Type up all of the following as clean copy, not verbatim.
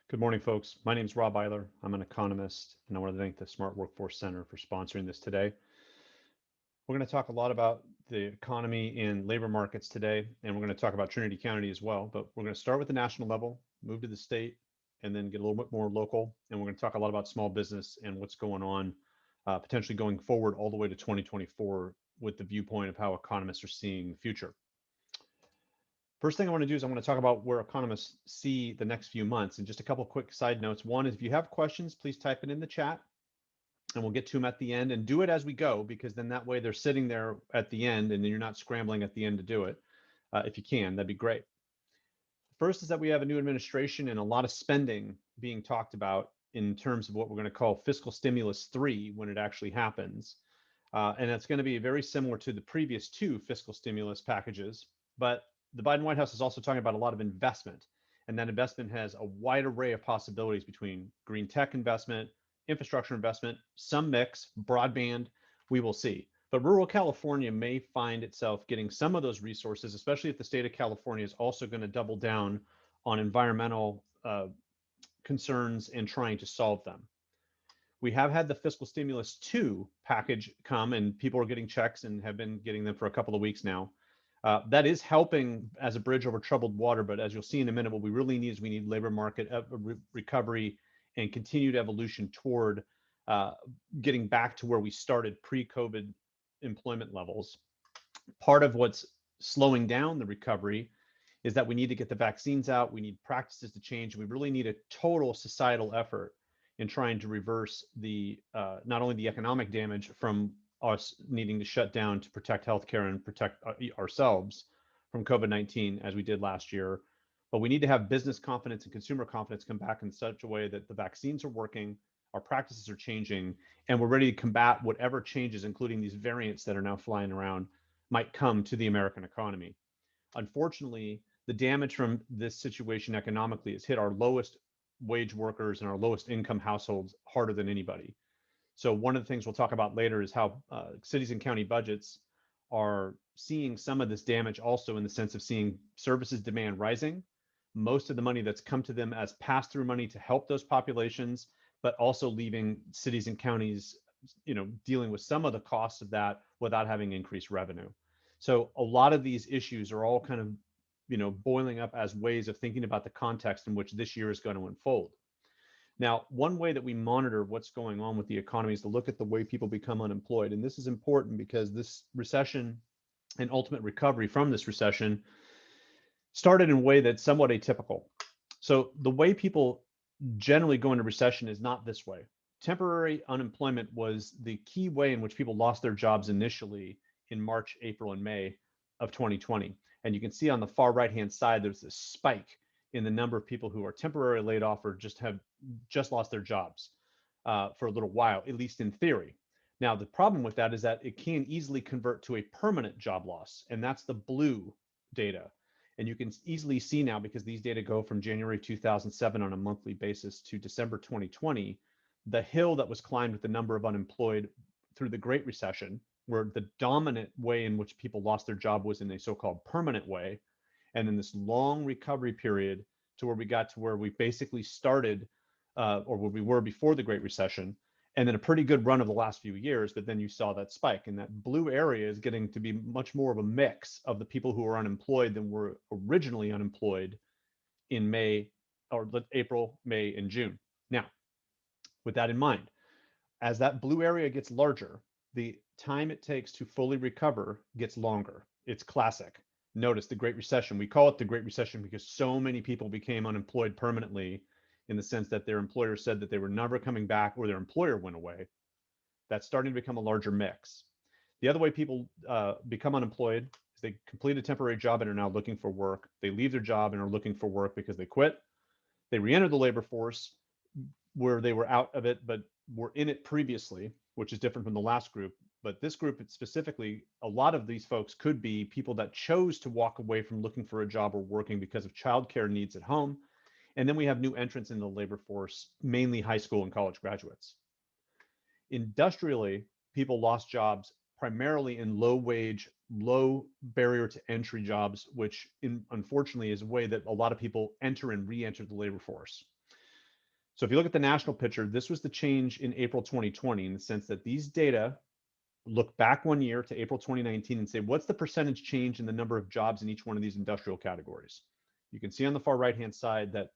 Good morning, folks. My name is Rob Eyler. I'm an economist, and I want to thank the Smart Workforce Center for sponsoring this today. We're going to talk a lot about the economy and labor markets today, and we're going to talk about Trinity County as well. But we're going to start with the national level, move to the state, and then get a little bit more local. And we're going to talk a lot about small business and what's going on, potentially going forward all the way to 2024 with the viewpoint of how economists are seeing the future. First thing I want to do is I want to talk about where economists see the next few months. And just a couple quick side notes. One is if you have questions, please type it in the chat and we'll get to them at the end, and do it as we go, because then that way they're sitting there at the end and then you're not scrambling at the end to do it. If you can, that'd be great. First is that we have a new administration and a lot of spending being talked about in terms of what we're going to call fiscal stimulus 3 when it actually happens. And it's going to be very similar to the previous two fiscal stimulus packages. But the Biden White House is also talking about a lot of investment. And that investment has a wide array of possibilities between green tech investment, infrastructure investment, some mix, broadband, we will see. But rural California may find itself getting some of those resources, especially if the state of California is also going to double down on environmental concerns and trying to solve them. We have had the fiscal stimulus 2 package come, and people are getting checks and have been getting them for a couple of weeks now. That is helping as a bridge over troubled water, but as you'll see in a minute, what we really need is we need labor market recovery and continued evolution toward getting back to where we started pre-COVID employment levels. Part of what's slowing down the recovery is that we need to get the vaccines out, we need practices to change, we really need a total societal effort in trying to reverse the not only the economic damage from us needing to shut down to protect healthcare and protect ourselves from COVID-19 as we did last year, but we need to have business confidence and consumer confidence come back in such a way that the vaccines are working, our practices are changing, and we're ready to combat whatever changes, including these variants that are now flying around, might come to the American economy. Unfortunately, the damage from this situation economically has hit our lowest wage workers and our lowest income households harder than anybody. So one of the things we'll talk about later is how cities and county budgets are seeing some of this damage also in the sense of seeing services demand rising. Most of the money that's come to them as pass-through money to help those populations, but also leaving cities and counties, dealing with some of the costs of that without having increased revenue. So a lot of these issues are all kind of, boiling up as ways of thinking about the context in which this year is going to unfold. Now, one way that we monitor what's going on with the economy is to look at the way people become unemployed. And this is important because this recession and ultimate recovery from this recession started in a way that's somewhat atypical. So the way people generally go into recession is not this way. Temporary unemployment was the key way in which people lost their jobs initially in March, April, and May of 2020. And you can see on the far right-hand side, there's this spike in the number of people who are temporarily laid off or have just lost their jobs for a little while, at least in theory. Now, the problem with that is that it can easily convert to a permanent job loss, and that's the blue data. And you can easily see now, because these data go from January 2007 on a monthly basis to December 2020, the hill that was climbed with the number of unemployed through the Great Recession, where the dominant way in which people lost their job was in a so-called permanent way. And then this long recovery period to where we got to where we basically started, or where we were before the Great Recession, and then a pretty good run of the last few years, but then you saw that spike. And that blue area is getting to be much more of a mix of the people who are unemployed than were originally unemployed in May, or April, May, and June. Now, with that in mind, as that blue area gets larger, the time it takes to fully recover gets longer. It's classic. Notice the Great Recession. We call it the Great Recession because so many people became unemployed permanently, in the sense that their employer said that they were never coming back, or their employer went away. That's starting to become a larger mix. The other way people become unemployed is they complete a temporary job and are now looking for work. They leave their job and are looking for work because they quit. They re-enter the labor force where they were out of it, but were in it previously, which is different from the last group. But this group specifically, a lot of these folks could be people that chose to walk away from looking for a job or working because of childcare needs at home. And then we have new entrants in the labor force, mainly high school and college graduates. Industrially, people lost jobs primarily in low wage, low barrier to entry jobs, which unfortunately is a way that a lot of people enter and re-enter the labor force. So if you look at the national picture, this was the change in April 2020 in the sense that these data look back 1 year to April 2019 and say, what's the percentage change in the number of jobs in each one of these industrial categories? You can see on the far right-hand side that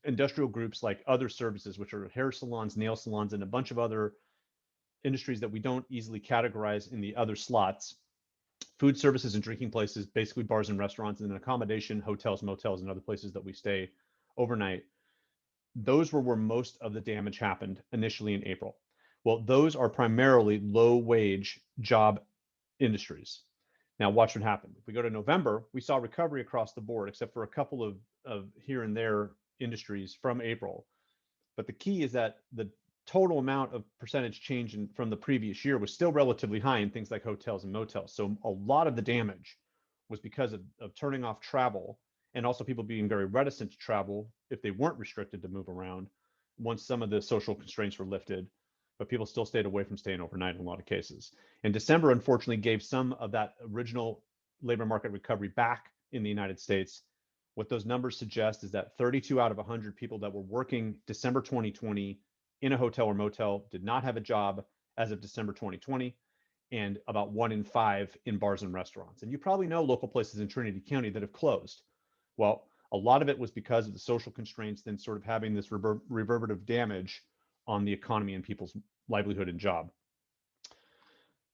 industrial groups like other services, which are hair salons, nail salons, and a bunch of other industries that we don't easily categorize in the other slots, food services and drinking places, basically bars and restaurants, and then accommodation, hotels, motels, and other places that we stay overnight. Those were where most of the damage happened initially in April. Well, those are primarily low wage job industries. Now watch what happened. If we go to November, we saw recovery across the board, except for a couple of here and there industries from April. But the key is that the total amount of percentage change from the previous year was still relatively high in things like hotels and motels. So a lot of the damage was because of turning off travel, and also people being very reticent to travel if they weren't restricted to move around once some of the social constraints were lifted. But people still stayed away from staying overnight in a lot of cases. And December, unfortunately, gave some of that original labor market recovery back in the United States. What those numbers suggest is that 32 out of 100 people that were working December 2020 in a hotel or motel did not have a job as of December 2020, and about 1 in 5 in bars and restaurants. And you probably know local places in Trinity County that have closed. Well, a lot of it was because of the social constraints, then sort of having this reverberative damage on the economy and people's livelihood and job.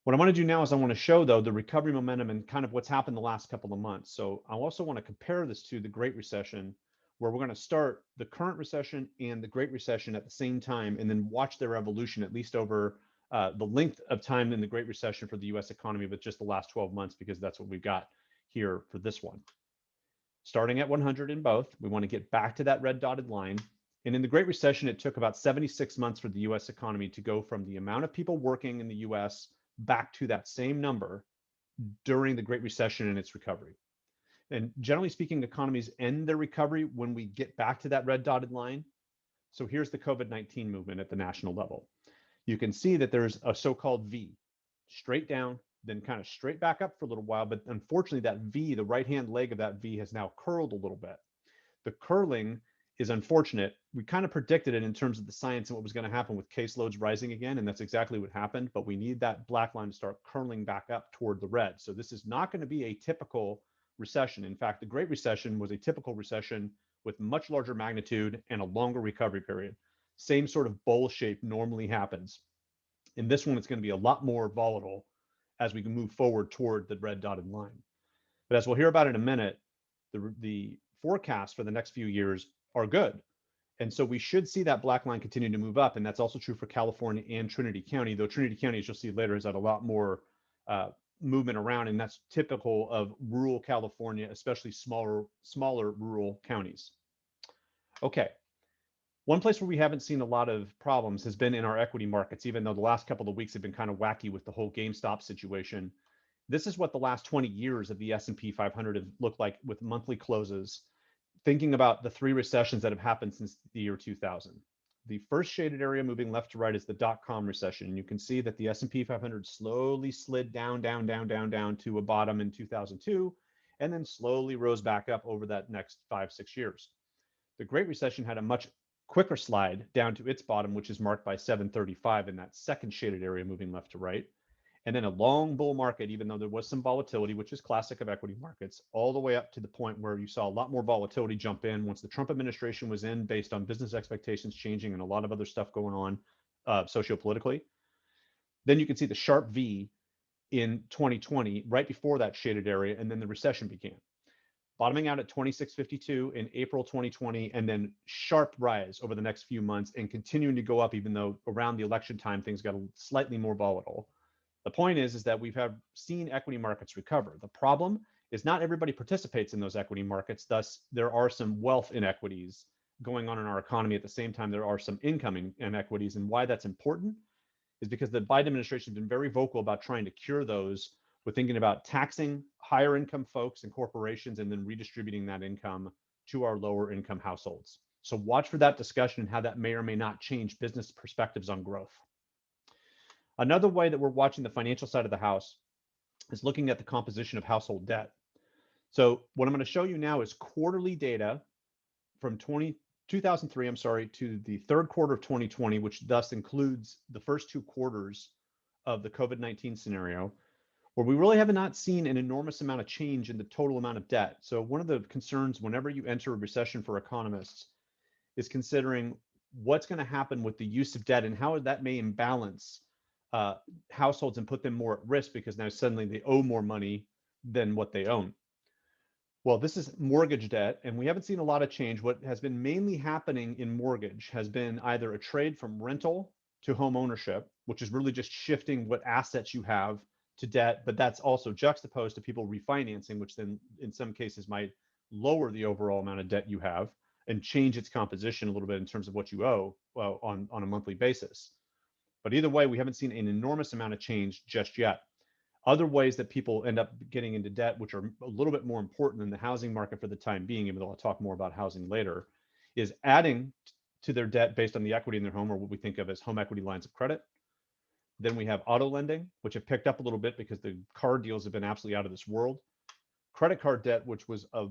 What I want to do now is I want to show, though, the recovery momentum and kind of what's happened the last couple of months. So I also want to compare this to the Great Recession, where we're going to start the current recession and the Great Recession at the same time, and then watch their evolution, at least over the length of time in the Great Recession for the US economy, but just the last 12 months, because that's what we've got here for this one. Starting at 100 in both, we want to get back to that red dotted line. And in the Great Recession, it took about 76 months for the US economy to go from the amount of people working in the US back to that same number during the Great Recession and its recovery. And generally speaking, economies end their recovery when we get back to that red dotted line. So here's the COVID-19 movement at the national level. You can see that there's a so-called V, straight down, then kind of straight back up for a little while. But unfortunately, that V, the right-hand leg of that V, has now curled a little bit. The curling is unfortunate. We kind of predicted it in terms of the science and what was going to happen with caseloads rising again, and that's exactly what happened. But we need that black line to start curling back up toward the red. So this is not going to be a typical recession. In fact, the Great Recession was a typical recession with much larger magnitude and a longer recovery period. Same sort of bowl shape normally happens. In this one, it's going to be a lot more volatile as we can move forward toward the red dotted line. But as we'll hear about in a minute, the forecasts for the next few years are good. And so we should see that black line continue to move up. And that's also true for California and Trinity County, though Trinity County, as you'll see later, has had a lot more movement around. And that's typical of rural California, especially smaller rural counties. Okay. One place where we haven't seen a lot of problems has been in our equity markets, even though the last couple of weeks have been kind of wacky with the whole GameStop situation. This is what the last 20 years of the S&P 500 have looked like with monthly closes, thinking about the 3 recessions that have happened since the year 2000. The first shaded area moving left to right is the dot-com recession. And you can see that the S&P 500 slowly slid down to a bottom in 2002, and then slowly rose back up over that next 5-6 years. The Great Recession had a much quicker slide down to its bottom, which is marked by 735 in that second shaded area moving left to right. And then a long bull market, even though there was some volatility, which is classic of equity markets, all the way up to the point where you saw a lot more volatility jump in once the Trump administration was in, based on business expectations changing and a lot of other stuff going on sociopolitically. Then you can see the sharp V in 2020, right before that shaded area, and then the recession began. Bottoming out at 2652 in April 2020, and then sharp rise over the next few months and continuing to go up, even though around the election time, things got slightly more volatile. The point is that we've seen equity markets recover. The problem is not everybody participates in those equity markets. Thus, there are some wealth inequities going on in our economy. At the same time, there are some income inequities. And why that's important is because the Biden administration has been very vocal about trying to cure those. We're thinking about taxing higher income folks and corporations and then redistributing that income to our lower income households. So watch for that discussion and how that may or may not change business perspectives on growth. Another way that we're watching the financial side of the house is looking at the composition of household debt. So what I'm going to show you now is quarterly data from 2003, I'm sorry, to the third quarter of 2020, which thus includes the first 2 quarters of the COVID-19 scenario, where we really have not seen an enormous amount of change in the total amount of debt. So one of the concerns whenever you enter a recession for economists is considering what's going to happen with the use of debt and how that may imbalance households and put them more at risk because now suddenly they owe more money than what they own. Well, this is mortgage debt, and we haven't seen a lot of change. What has been mainly happening in mortgage has been either a trade from rental to home ownership, which is really just shifting what assets you have to debt, but that's also juxtaposed to people refinancing, which then in some cases might lower the overall amount of debt you have and change its composition a little bit in terms of what you owe on a monthly basis. But either way, we haven't seen an enormous amount of change just yet. Other ways that people end up getting into debt, which are a little bit more important than the housing market for the time being, even though I'll talk more about housing later, is adding to their debt based on the equity in their home, or what we think of as home equity lines of credit. Then we have auto lending, which have picked up a little bit because the car deals have been absolutely out of this world. Credit card debt, which was a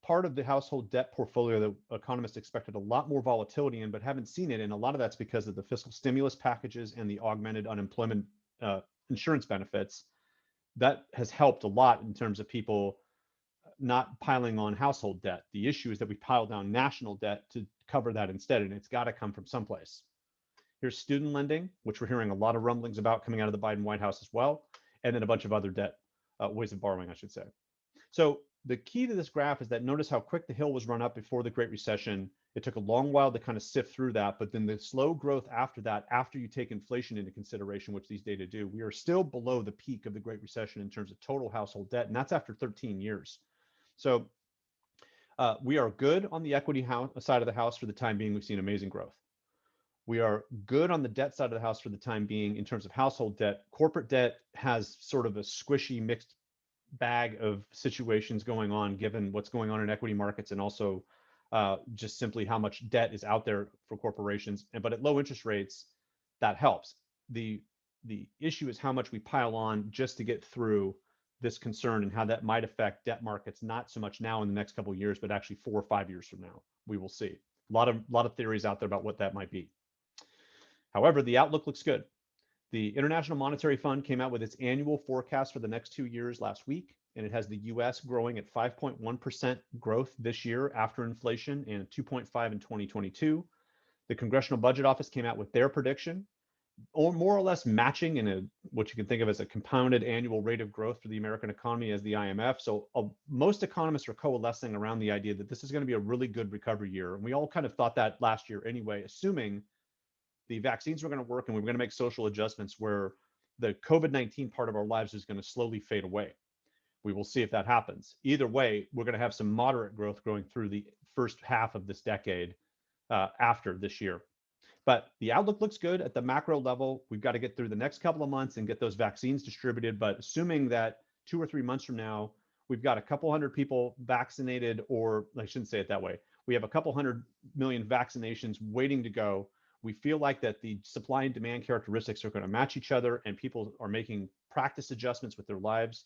part of the household debt portfolio that economists expected a lot more volatility in, but haven't seen it. And a lot of that's because of the fiscal stimulus packages and the augmented unemployment insurance benefits. That has helped a lot in terms of people not piling on household debt. The issue is that we pile down national debt to cover that instead, and it's got to come from someplace. Here's student lending, which we're hearing a lot of rumblings about coming out of the Biden White House as well, and then a bunch of other debt, ways of borrowing, I should say. So the key to this graph is that notice how quick the hill was run up before the Great Recession. It took a long while to kind of sift through that, but then the slow growth after that, after you take inflation into consideration, which these data do, we are still below the peak of the Great Recession in terms of total household debt, and that's after 13 years. So we are good on the equity side of the house for the time being. We've seen amazing growth. We are good on the debt side of the house for the time being in terms of household debt. Corporate debt has sort of a squishy mixed bag of situations going on given what's going on in equity markets and also just simply how much debt is out there for corporations. But at low interest rates, that helps. The issue is how much we pile on just to get through this concern and how that might affect debt markets, not so much now in the next couple of years, but actually 4 or 5 years from now. We will see. A lot of theories out there about what that might be. However, the outlook looks good. The International Monetary Fund came out with its annual forecast for the next 2 years last week, and it has the US growing at 5.1% growth this year after inflation and 2.5% in 2022. The Congressional Budget Office came out with their prediction, or more or less matching in what you can think of as a compounded annual rate of growth for the American economy as the IMF. So most economists are coalescing around the idea that this is going to be a really good recovery year. And we all kind of thought that last year anyway, assuming the vaccines were going to work and we were going to make social adjustments where the COVID-19 part of our lives is going to slowly fade away. We will see if that happens. Either way, we're going to have some moderate growth going through the first half of this decade after this year. But the outlook looks good at the macro level. We've got to get through the next couple of months and get those vaccines distributed. But assuming that 2 or 3 months from now, we've got a couple hundred people vaccinated, or I shouldn't say it that way. We have a couple 100 million vaccinations waiting to go. We feel like that the supply and demand characteristics are going to match each other and people are making practice adjustments with their lives.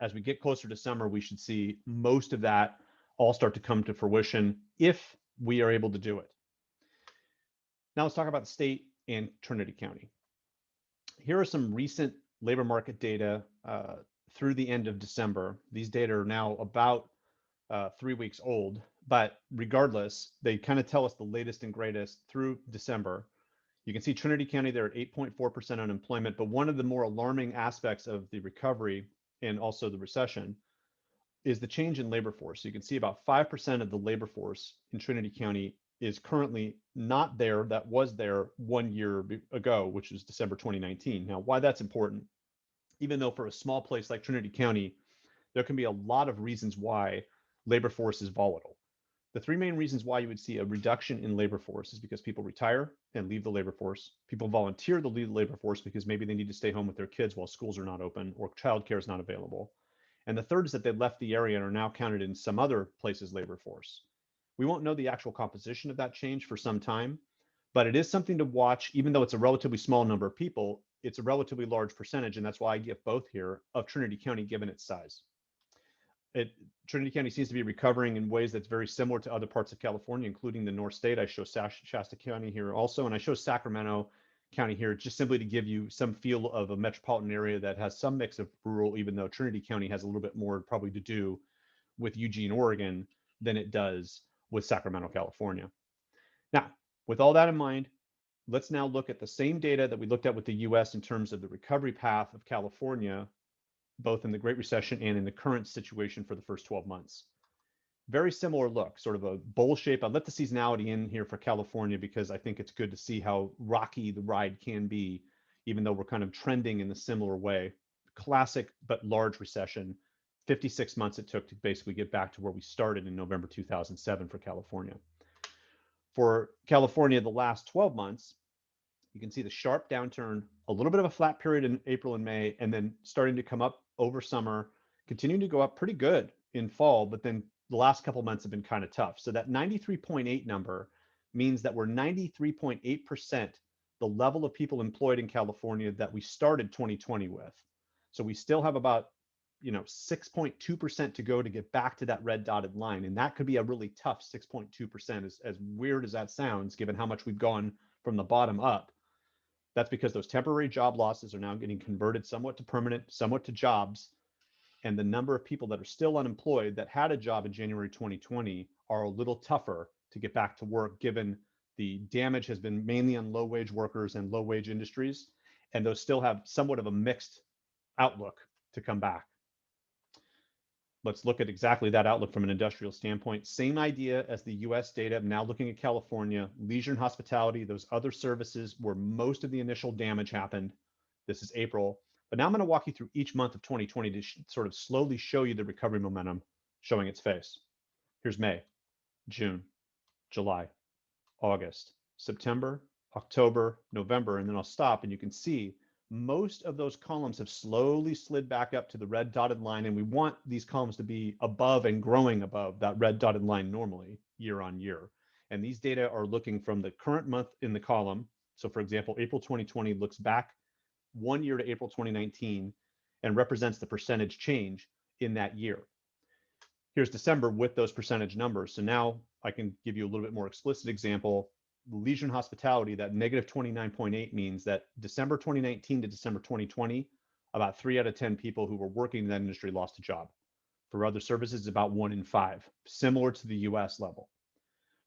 As we get closer to summer, we should see most of that all start to come to fruition if we are able to do it. Now let's talk about the state and Trinity County. Here are some recent labor market data through the end of December. These data are now about 3 weeks old, but regardless, they kind of tell us the latest and greatest through December. You can see Trinity County, they're at 8.4% unemployment, but one of the more alarming aspects of the recovery and also the recession is the change in labor force. So you can see about 5% of the labor force in Trinity County is currently not there that was there 1 year ago, which is December 2019. Now, why that's important, even though for a small place like Trinity County, there can be a lot of reasons why labor force is volatile. The 3 main reasons why you would see a reduction in labor force is because people retire and leave the labor force. People volunteer to leave the labor force because maybe they need to stay home with their kids while schools are not open or childcare is not available. And the third is that they left the area and are now counted in some other place's labor force. We won't know the actual composition of that change for some time, but it is something to watch. Even though it's a relatively small number of people, it's a relatively large percentage, and that's why I give both here, of Trinity County given its size. Trinity County seems to be recovering in ways that's very similar to other parts of California, including the North State. I show Shasta County here also, and I show Sacramento County here just simply to give you some feel of a metropolitan area that has some mix of rural, even though Trinity County has a little bit more probably to do with Eugene, Oregon than it does with Sacramento, California. Now, with all that in mind, let's now look at the same data that we looked at with the US in terms of the recovery path of California, both in the Great Recession and in the current situation for the first 12 months. Very similar look, sort of a bowl shape. I let the seasonality in here for California because I think it's good to see how rocky the ride can be, even though we're kind of trending in a similar way. Classic but large recession. 56 months it took to basically get back to where we started in November 2007 for California. For California, the last 12 months, you can see the sharp downturn, a little bit of a flat period in April and May, and then starting to come up over summer, continuing to go up pretty good in fall, but then the last couple months have been kind of tough. So that 93.8 number means that we're 93.8% the level of people employed in California that we started 2020 with. So we still have about 6.2% to go to get back to that red dotted line. And that could be a really tough 6.2%, as weird as that sounds, given how much we've gone from the bottom up. That's because those temporary job losses are now getting converted somewhat to permanent, somewhat to jobs. And the number of people that are still unemployed that had a job in January 2020 are a little tougher to get back to work, given the damage has been mainly on low wage workers and low wage industries. And those still have somewhat of a mixed outlook to come back. Let's look at exactly that outlook from an industrial standpoint. Same idea as the US data. Now looking at California, leisure and hospitality, those other services where most of the initial damage happened. This is April. But now I'm going to walk you through each month of 2020 to sort of slowly show you the recovery momentum showing its face. Here's May, June, July, August, September, October, November, and then I'll stop and you can see most of those columns have slowly slid back up to the red dotted line, and we want these columns to be above and growing above that red dotted line normally year on year. And these data are looking from the current month in the column. So for example, April 2020 looks back 1 year to April 2019 and represents the percentage change in that year. Here's December with those percentage numbers. So now I can give you a little bit more explicit example. Leisure and hospitality, that negative 29.8 means that December 2019 to December 2020, about 3 out of 10 people who were working in that industry lost a job. For other services, about 1 in 5, similar to the US level.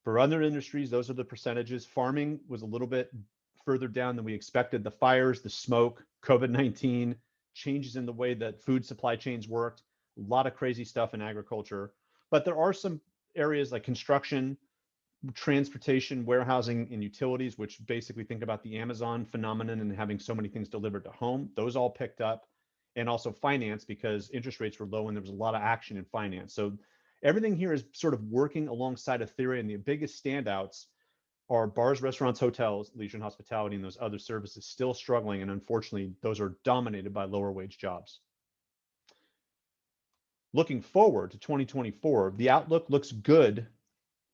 For other industries, those are the percentages. Farming was a little bit further down than we expected. The fires, the smoke, COVID-19, changes in the way that food supply chains worked, a lot of crazy stuff in agriculture. But there are some areas like construction, transportation, warehousing, and utilities, which basically think about the Amazon phenomenon and having so many things delivered to home. Those all picked up. And also finance, because interest rates were low and there was a lot of action in finance. So everything here is sort of working alongside a theory, and the biggest standouts are bars, restaurants, hotels, leisure and hospitality, and those other services still struggling. And unfortunately, those are dominated by lower wage jobs. Looking forward to 2024, the outlook looks good,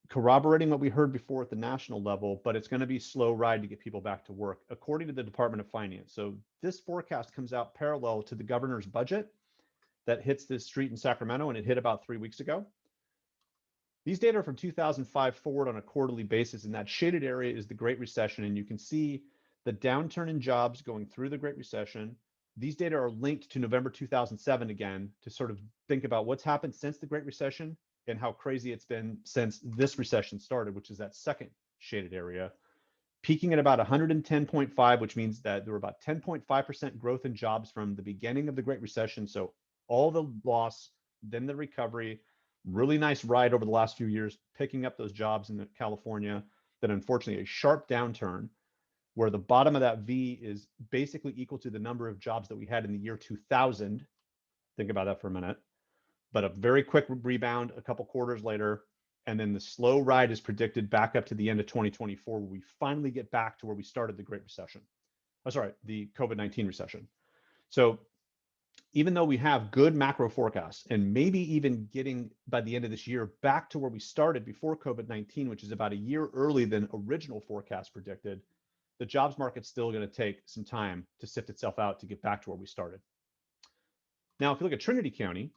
corroborating what we heard before at the national level, but it's going to be a slow ride to get people back to work, according to the Department of Finance. So this forecast comes out parallel to the governor's budget that hits this street in Sacramento, and it hit about 3 weeks ago. These data are from 2005 forward on a quarterly basis, and that shaded area is the Great Recession, and you can see the downturn in jobs going through the Great Recession. These data are linked to November 2007 again to sort of think about what's happened since the Great Recession and how crazy it's been since this recession started, which is that second shaded area, peaking at about 110.5, which means that there were about 10.5% growth in jobs from the beginning of the Great Recession. So all the loss, then the recovery, really nice ride over the last few years, picking up those jobs in California, then unfortunately a sharp downturn where the bottom of that V is basically equal to the number of jobs that we had in the year 2000. Think about that for a minute. But a very quick rebound a couple quarters later, and then the slow ride is predicted back up to the end of 2024, where we finally get back to where we started the Great Recession. The COVID-19 recession. So even though we have good macro forecasts and maybe even getting by the end of this year back to where we started before COVID-19, which is about a year early than original forecasts predicted, the jobs market's still going to take some time to sift itself out to get back to where we started. Now, if you look at Trinity County,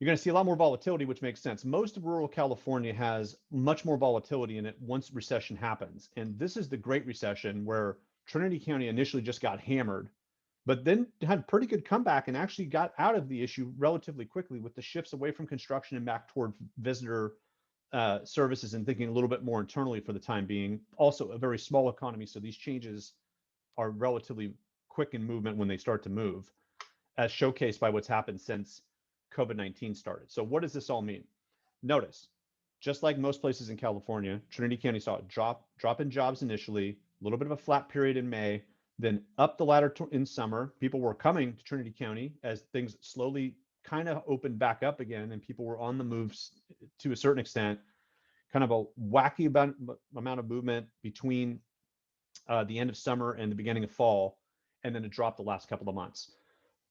You're going to see a lot more volatility, which makes sense. Most of rural California has much more volatility in it once recession happens. And this is the Great Recession, where Trinity County initially just got hammered, but then had pretty good comeback and actually got out of the issue relatively quickly with the shifts away from construction and back toward visitor services and thinking a little bit more internally for the time being. Also a very small economy, so these changes are relatively quick in movement when they start to move, as showcased by what's happened since COVID-19 started. So what does this all mean? Notice, just like most places in California, Trinity County saw a drop in jobs initially, a little bit of a flat period in May, then up the ladder in summer. People were coming to Trinity County as things slowly kind of opened back up again, and people were on the moves to a certain extent. Kind of a wacky amount of movement between the end of summer and the beginning of fall, and then it dropped the last couple of months.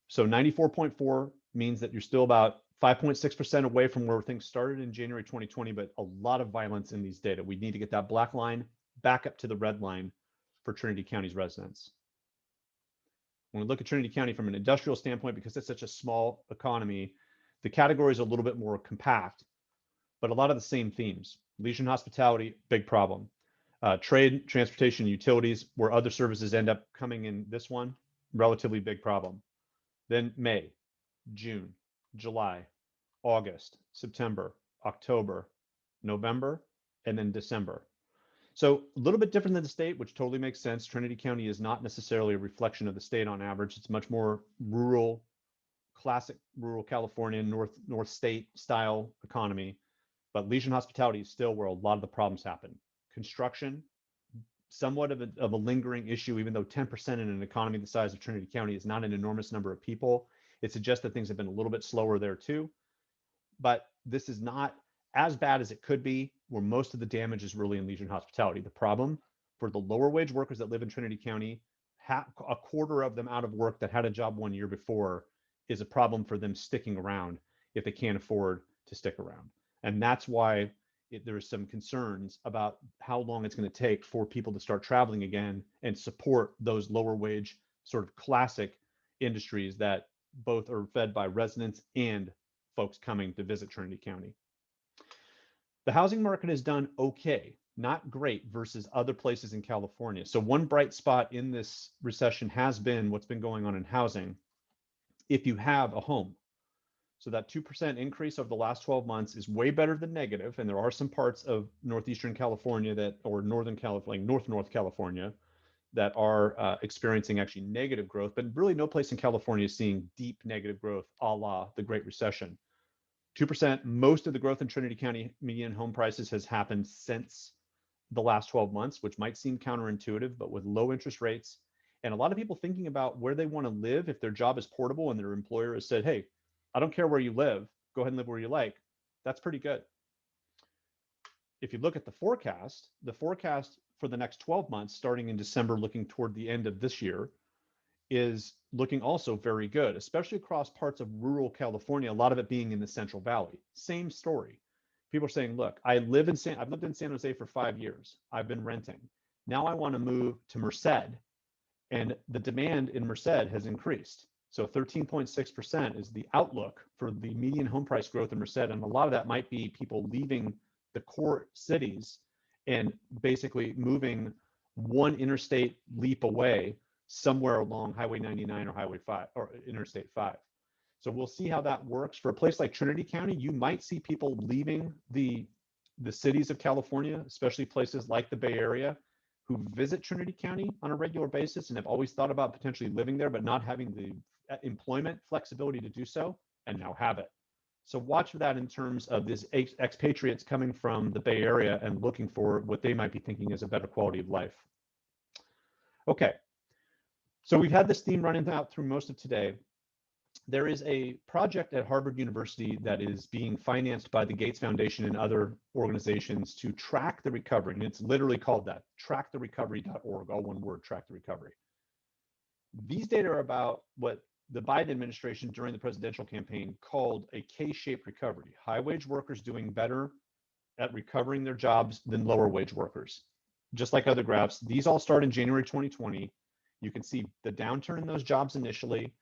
So 94.4 means that you're still about 5.6% away from where things started in January 2020, but a lot of violence in these data. We need to get that black line back up to the red line for Trinity County's residents. When we look at Trinity County from an industrial standpoint, because it's such a small economy, the categories are a little bit more compact, but a lot of the same themes. Leisure and hospitality, big problem. Trade, transportation, utilities, where other services end up coming in this one, relatively big problem. Then May, June, July, August, September, October, November, and then December. So a little bit different than the state, which totally makes sense. Trinity County is not necessarily a reflection of the state on average. It's much more rural, classic rural California, North state style economy. But leisure and hospitality is still where a lot of the problems happen. Construction, somewhat of a lingering issue, even though 10% in an economy the size of Trinity County is not an enormous number of people. It suggests that things have been a little bit slower there too. But this is not as bad as it could be, where most of the damage is really in leisure and hospitality. The problem for the lower wage workers that live in Trinity County, a quarter of them out of work that had a job 1 year before, is a problem for them sticking around if they can't afford to stick around. And that's why there's some concerns about how long it's going to take for people to start traveling again and support those lower wage sort of classic industries that both are fed by residents and folks coming to visit Trinity County. The housing market has done okay, not great versus other places in California. So one bright spot in this recession has been what's been going on in housing. If you have a home, so that 2% increase over the last 12 months is way better than negative. And there are some parts of Northeastern California that, or Northern California, North California, that are experiencing actually negative growth, but really no place in California is seeing deep negative growth a la the Great Recession. 2%, most of the growth in Trinity County median home prices has happened since the last 12 months, which might seem counterintuitive, but with low interest rates and a lot of people thinking about where they want to live if their job is portable and their employer has said, hey, I don't care where you live, go ahead and live where you like. That's pretty good. If you look at the forecast for the next 12 months, starting in December, looking toward the end of this year, is looking also very good, especially across parts of rural California, a lot of it being in the Central Valley. Same story. People are saying, look, I've lived in San Jose for 5 years. I've been renting. Now I want to move to Merced, and the demand in Merced has increased. So 13.6% is the outlook for the median home price growth in Merced. And a lot of that might be people leaving the core cities and basically moving one interstate leap away somewhere along Highway 99 or Highway 5 or Interstate 5. So we'll see how that works. For a place like Trinity County, you might see people leaving the cities of California, especially places like the Bay Area, who visit Trinity County on a regular basis and have always thought about potentially living there, but not having the employment flexibility to do so, and now have it. So watch for that in terms of these expatriates coming from the Bay Area and looking for what they might be thinking is a better quality of life. Okay, so we've had this theme running out through most of today. There is a project at Harvard University that is being financed by the Gates Foundation and other organizations to track the recovery. And it's literally called that, tracktherecovery.org, all one word, track the recovery. These data are about what the Biden administration during the presidential campaign called a K-shaped recovery. High wage workers doing better at recovering their jobs than lower wage workers. Just like other graphs, these all start in January 2020. You can see the downturn in those jobs initially,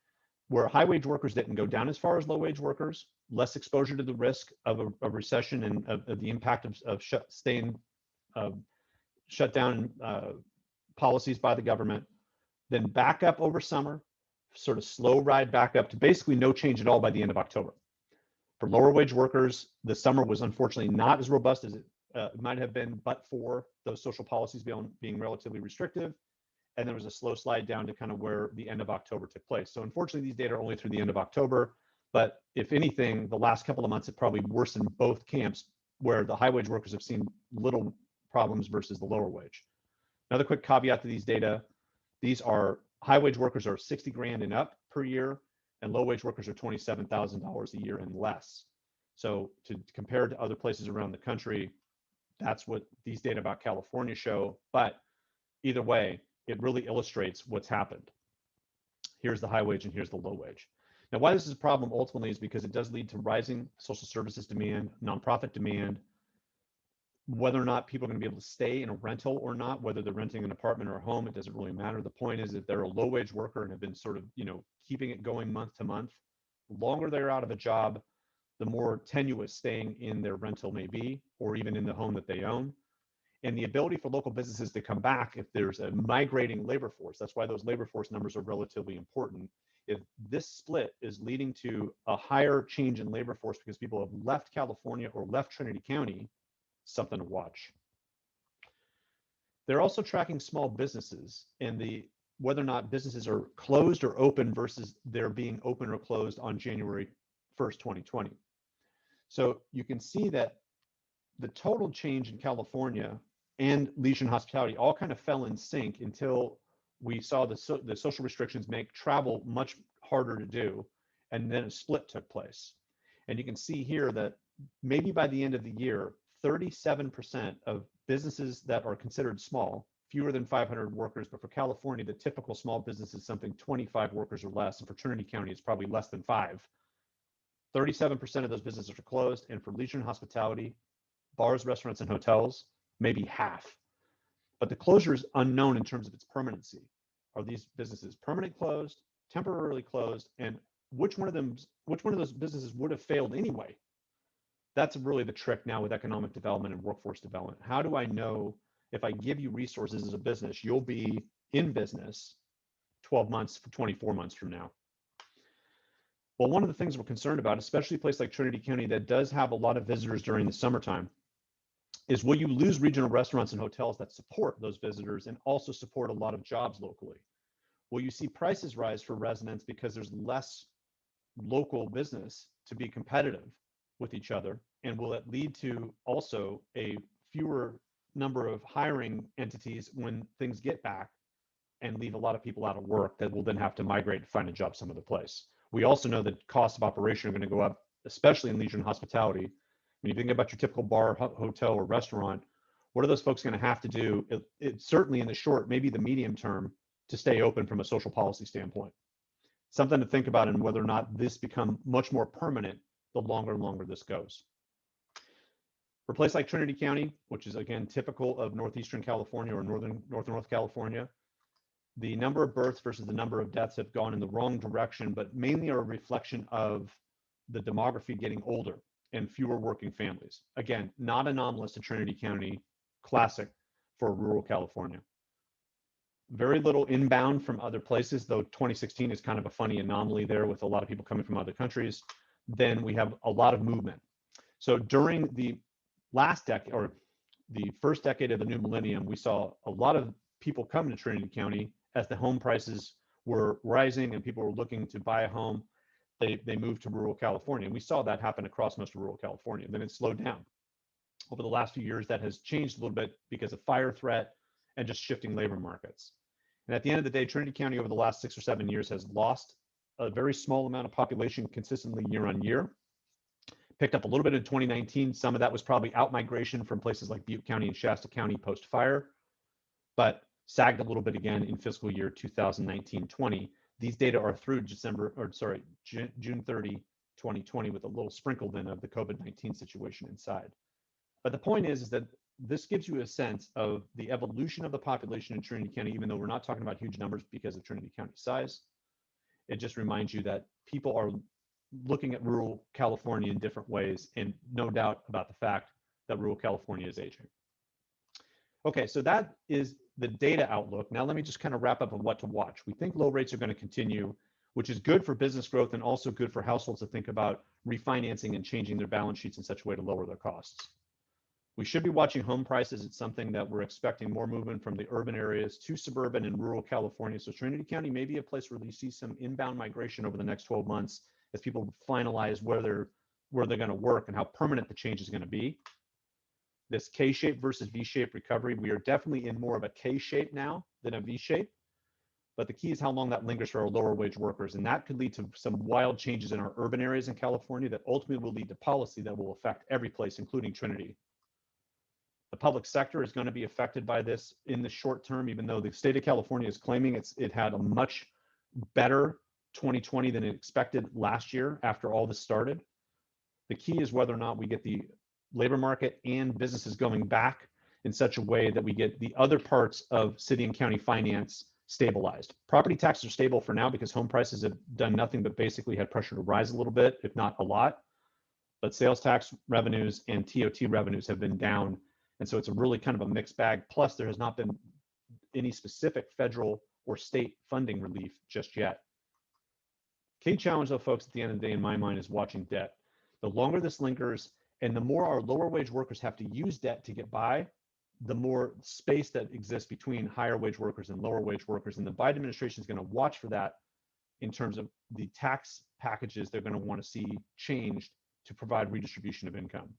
where high wage workers didn't go down as far as low wage workers, less exposure to the risk of a recession and of the impact of staying shutdown policies by the government, then back up over summer, sort of slow ride back up to basically no change at all by the end of October. For lower wage workers, the summer was unfortunately not as robust as it might have been, but for those social policies being relatively restrictive. And there was a slow slide down to kind of where the end of October took place. So unfortunately, these data are only through the end of October. But if anything, the last couple of months have probably worsened both camps, where the high wage workers have seen little problems versus the lower wage. Another quick caveat to these data, these are high wage workers are 60 grand and up per year, and low wage workers are $27,000 a year and less. So to compare to other places around the country, that's what these data about California show. But either way, it really illustrates what's happened. Here's the high wage and here's the low wage. Now, why this is a problem ultimately is because it does lead to rising social services demand, nonprofit demand. Whether or not people are going to be able to stay in a rental or not, whether they're renting an apartment or a home, it doesn't really matter. The point is, if they're a low wage worker and have been sort of, keeping it going month to month, the longer they're out of a job, the more tenuous staying in their rental may be, or even in the home that they own. And the ability for local businesses to come back if there's a migrating labor force, that's why those labor force numbers are relatively important. If this split is leading to a higher change in labor force because people have left California or left Trinity County, something to watch. They're also tracking small businesses and whether or not businesses are closed or open versus they're being open or closed on January 1st, 2020. So you can see that the total change in California and leisure and hospitality all kind of fell in sync until we saw the social restrictions make travel much harder to do, and then a split took place. And you can see here that maybe by the end of the year, 37% of businesses that are considered small, fewer than 500 workers, but for California, the typical small business is something 25 workers or less, and for Trinity County, it's probably less than 5. 37% of those businesses are closed, and for leisure and hospitality, bars, restaurants, and hotels, maybe half. But the closure is unknown in terms of its permanency. Are these businesses permanent closed, temporarily closed, and which one of those businesses would have failed anyway? That's really the trick now with economic development and workforce development. How do I know if I give you resources as a business, you'll be in business 12 months, 24 months from now? Well, one of the things we're concerned about, especially a place like Trinity County that does have a lot of visitors during the summertime, is will you lose regional restaurants and hotels that support those visitors and also support a lot of jobs locally? Will you see prices rise for residents because there's less local business to be competitive with each other? And will it lead to also a fewer number of hiring entities when things get back and leave a lot of people out of work that will then have to migrate to find a job some other place? We also know that costs of operation are going to go up, especially in leisure and hospitality. When you think about your typical bar, hotel, or restaurant, what are those folks going to have to do? It certainly in the short, maybe the medium term, to stay open from a social policy standpoint. Something to think about, and whether or not this becomes much more permanent the longer and longer this goes. For a place like Trinity County, which is again typical of northeastern California or North California, the number of births versus the number of deaths have gone in the wrong direction, but mainly are a reflection of the demography getting older and fewer working families. Again, not anomalous to Trinity County, classic for rural California. Very little inbound from other places, though 2016 is kind of a funny anomaly there with a lot of people coming from other countries. Then we have a lot of movement. So during the last decade, or the first decade of the new millennium, we saw a lot of people coming to Trinity County as the home prices were rising and people were looking to buy a home. They moved to rural California. And we saw that happen across most of rural California. Then it slowed down. Over the last few years, that has changed a little bit because of fire threat and just shifting labor markets. And at the end of the day, Trinity County over the last 6 or 7 years has lost a very small amount of population consistently year on year. Picked up a little bit in 2019. Some of that was probably out-migration from places like Butte County and Shasta County post-fire, but sagged a little bit again in fiscal year 2019-20. These data are through June 30, 2020, with a little sprinkle then of the COVID-19 situation inside. But the point is that this gives you a sense of the evolution of the population in Trinity County, even though we're not talking about huge numbers because of Trinity County size. it just reminds you that people are looking at rural California in different ways, and no doubt about the fact that rural California is aging. Okay, so that is the data outlook. Now let me just kind of wrap up on what to watch. We think low rates are going to continue, which is good for business growth and also good for households to think about refinancing and changing their balance sheets in such a way to lower their costs. We should be watching home prices. It's something that we're expecting more movement from the urban areas to suburban and rural California. So Trinity County may be a place where you see some inbound migration over the next 12 months as people finalize where they're going to work and how permanent the change is going to be. This K-shape versus V-shape recovery, we are definitely in more of a K-shape now than a V-shape. But the key is how long that lingers for our lower wage workers. And that could lead to some wild changes in our urban areas in California that ultimately will lead to policy that will affect every place, including Trinity. The public sector is going to be affected by this in the short term, even though the state of California is claiming it had a much better 2020 than it expected last year after all this started. The key is whether or not we get the labor market and businesses going back in such a way that we get the other parts of city and county finance stabilized. Property taxes are stable for now because home prices have done nothing but basically had pressure to rise a little bit, if not a lot. But sales tax revenues and TOT revenues have been down. And so it's a really kind of a mixed bag. Plus, there has not been any specific federal or state funding relief just yet. Key challenge, though, folks, at the end of the day, in my mind, is watching debt. The longer this lingers, and the more our lower wage workers have to use debt to get by, the more space that exists between higher wage workers and lower wage workers. And the Biden administration is going to watch for that in terms of the tax packages they're going to want to see changed to provide redistribution of income.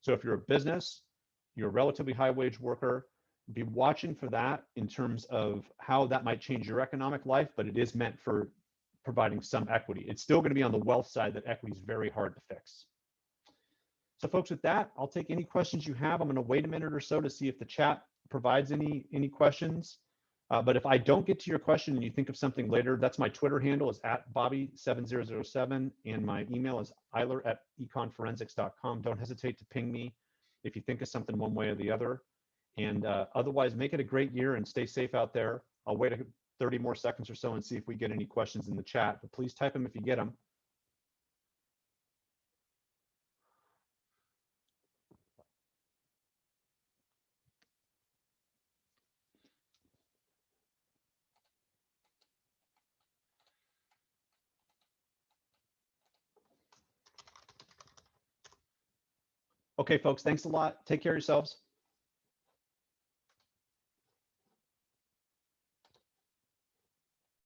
So if you're a business, you're a relatively high wage worker, be watching for that in terms of how that might change your economic life, but it is meant for providing some equity. It's still going to be on the wealth side that equity is very hard to fix. So folks, with that, I'll take any questions you have. I'm going to wait a minute or so to see if the chat provides any questions. But if I don't get to your question and you think of something later, that's my Twitter handle is @Bobby7007, and my email is Eyler@econforensics.com. Don't hesitate to ping me if you think of something one way or the other. And otherwise, make it a great year and stay safe out there. I'll wait 30 more seconds or so and see if we get any questions in the chat, but please type them if you get them. Okay, folks, thanks a lot. Take care of yourselves.